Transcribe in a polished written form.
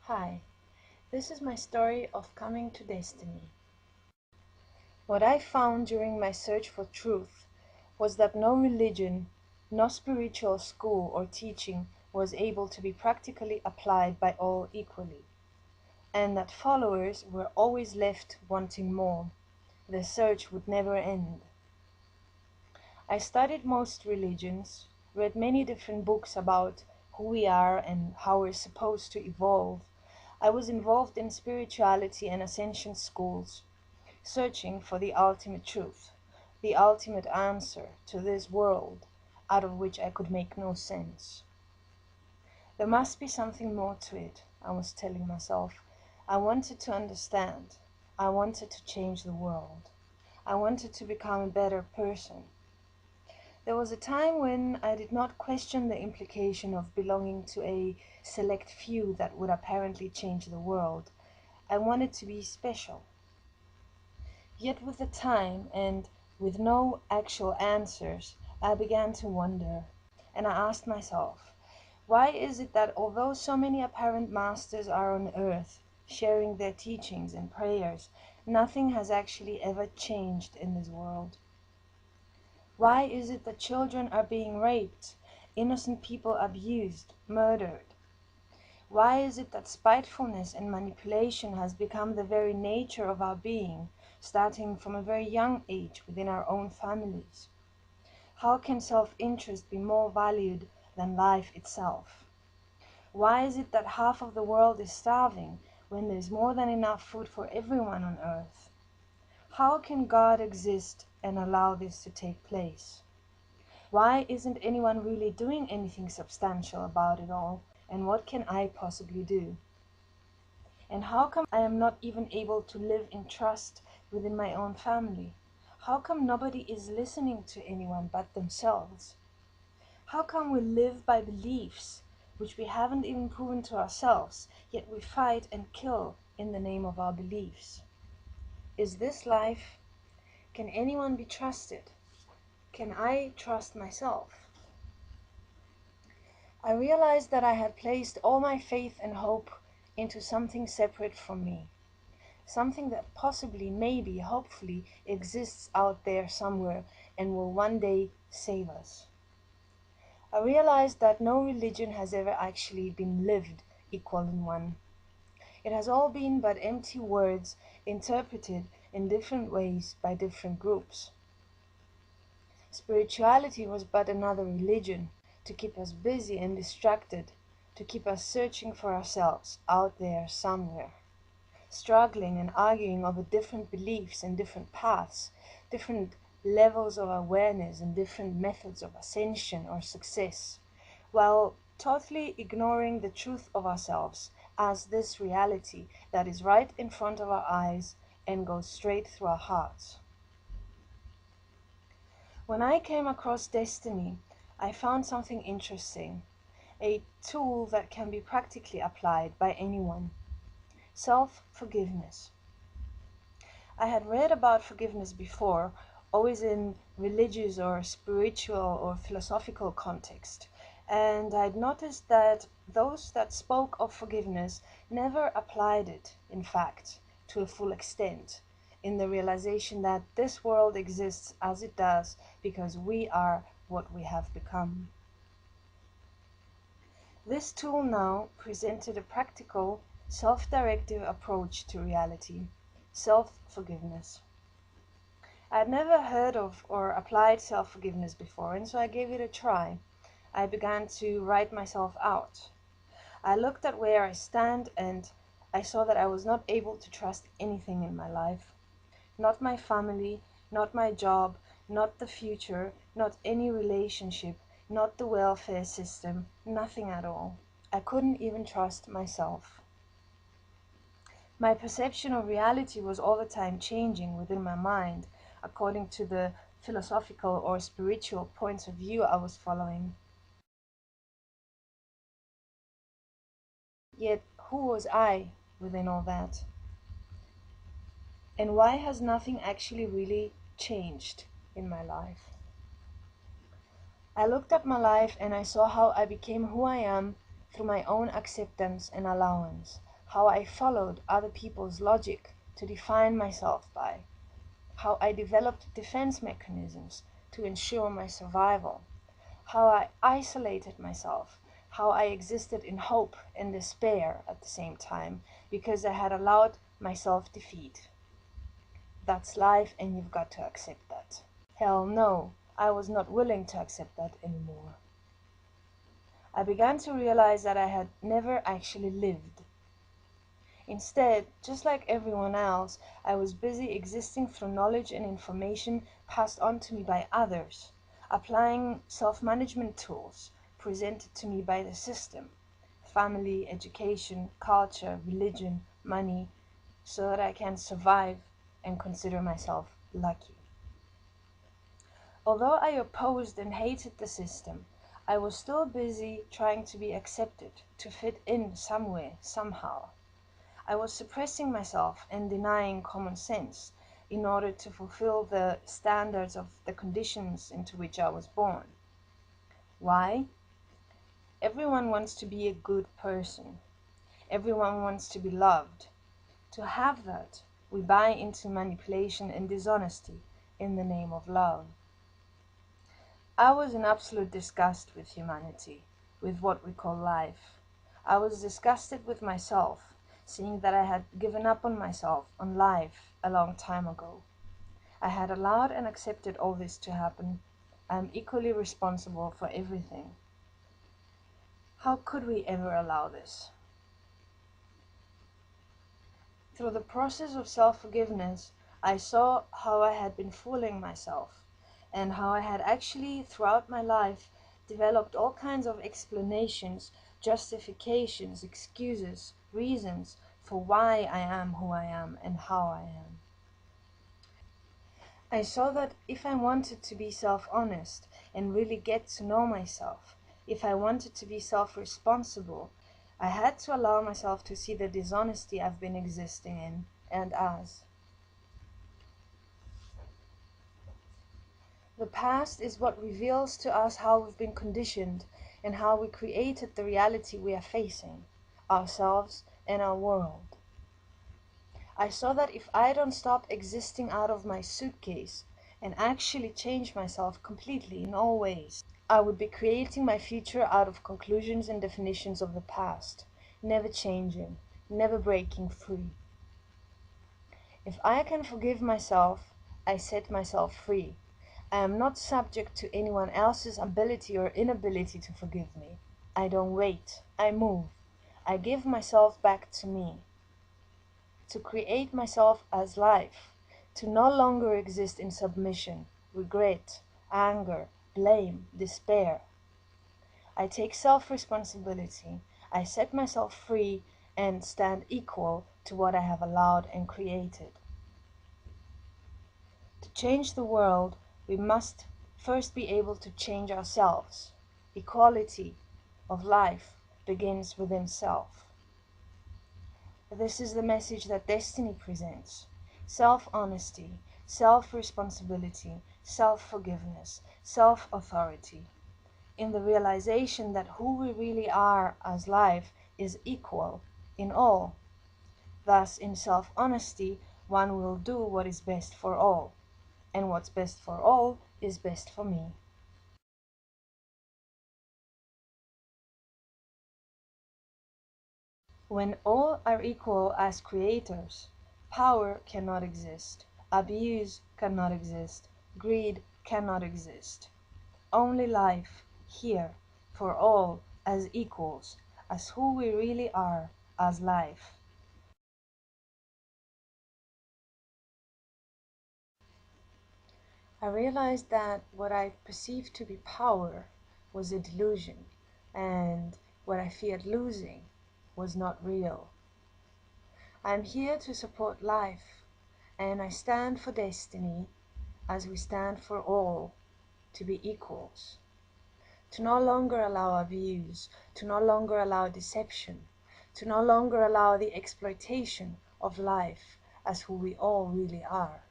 Hi, this is my story of coming to Destiny. What I found during my search for truth was that no religion, no spiritual school or teaching was able to be practically applied by all equally, and that followers were always left wanting more. The search would never end. I studied most religions, read many different books about who we are and how we're supposed to evolve. I was involved in spirituality and ascension schools, searching for the ultimate truth, the ultimate answer to this world out of which I could make no sense. There must be something more to it, I was telling myself. I wanted to understand. I wanted to change the world. I wanted to become a better person. There was a time when I did not question the implication of belonging to a select few that would apparently change the world. I wanted to be special. Yet with the time and with no actual answers, I began to wonder, and I asked myself, why is it that although so many apparent masters are on earth, sharing their teachings and prayers, nothing has actually ever changed in this world? Why is it that children are being raped, innocent people abused, murdered? Why is it that spitefulness and manipulation has become the very nature of our being, starting from a very young age within our own families? How can self-interest be more valued than life itself? Why is it that half of the world is starving when there's more than enough food for everyone on earth? How can God exist and allow this to take place? Why isn't anyone really doing anything substantial about it all? And what can I possibly do? And how come I am not even able to live in trust within my own family? How come nobody is listening to anyone but themselves? How come we live by beliefs which we haven't even proven to ourselves, yet we fight and kill in the name of our beliefs? Is this life? Can anyone be trusted? Can I trust myself? I realized that I had placed all my faith and hope into something separate from me, something that possibly, maybe, hopefully exists out there somewhere and will one day save us. I realized that no religion has ever actually been lived equal in one. It has all been but empty words interpreted in different ways by different groups. Spirituality was but another religion to keep us busy and distracted, to keep us searching for ourselves out there somewhere, struggling and arguing over different beliefs and different paths, different levels of awareness and different methods of ascension or success, while totally ignoring the truth of ourselves as this reality that is right in front of our eyes and goes straight through our hearts. When I came across Desteni, I found something interesting, a tool that can be practically applied by anyone. Self-forgiveness. I had read about forgiveness before, always in religious or spiritual or philosophical context, and I'd noticed that those that spoke of forgiveness never applied it, in fact, to a full extent, in the realization that this world exists as it does because we are what we have become. This tool now presented a practical, self-directive approach to reality, self-forgiveness. I had never heard of or applied self-forgiveness before, and so I gave it a try. I began to write myself out. I looked at where I stand and I saw that I was not able to trust anything in my life. Not my family, not my job, not the future, not any relationship, not the welfare system, nothing at all. I couldn't even trust myself. My perception of reality was all the time changing within my mind, according to the philosophical or spiritual points of view I was following. Yet, who was I within all that? And why has nothing actually really changed in my life? I looked at my life and I saw how I became who I am through my own acceptance and allowance, how I followed other people's logic to define myself by, how I developed defense mechanisms to ensure my survival, how I isolated myself, how I existed in hope and despair at the same time because I had allowed myself defeat. That's life, and you've got to accept that. Hell no, I was not willing to accept that anymore. I began to realize that I had never actually lived. Instead, just like everyone else, I was busy existing through knowledge and information passed on to me by others, applying self-management tools presented to me by the system, family, education, culture, religion, money, so that I can survive and consider myself lucky. Although I opposed and hated the system, I was still busy trying to be accepted, to fit in somewhere, somehow. I was suppressing myself and denying common sense in order to fulfill the standards of the conditions into which I was born. Why? Everyone wants to be a good person. Everyone wants to be loved. To have that, we buy into manipulation and dishonesty in the name of love. I was in absolute disgust with humanity, with what we call life. I was disgusted with myself, seeing that I had given up on myself, on life, a long time ago. I had allowed and accepted all this to happen. I am equally responsible for everything. How could we ever allow this? Through the process of self-forgiveness, I saw how I had been fooling myself, and how I had actually, throughout my life, developed all kinds of explanations, justifications, excuses, reasons for why I am who I am and how I am. I saw that if I wanted to be self-honest and really get to know myself, if I wanted to be self-responsible, I had to allow myself to see the dishonesty I've been existing in and as. The past is what reveals to us how we've been conditioned and how we created the reality we are facing, ourselves and our world. I saw that if I don't stop existing out of my suitcase and actually change myself completely in all ways, I would be creating my future out of conclusions and definitions of the past, never changing, never breaking free. If I can forgive myself, I set myself free. I am not subject to anyone else's ability or inability to forgive me. I don't wait, I move. I give myself back to me. To create myself as life, to no longer exist in submission, regret, anger, blame, despair. I take self-responsibility, I set myself free and stand equal to what I have allowed and created. To change the world, we must first be able to change ourselves. Equality of life begins within self. This is the message that Destiny presents. Self-honesty, self-responsibility, self-forgiveness, self-authority. In the realization that who we really are as life is equal in all. Thus, in self-honesty, one will do what is best for all. And what's best for all is best for me. When all are equal as creators, power cannot exist, abuse cannot exist, greed cannot exist. Only life, here, for all, as equals, as who we really are, as life. I realized that what I perceived to be power was a delusion, and what I feared losing was not real. I am here to support life, and I stand for destiny as we stand for all to be equals. To no longer allow abuse, to no longer allow deception, to no longer allow the exploitation of life as who we all really are.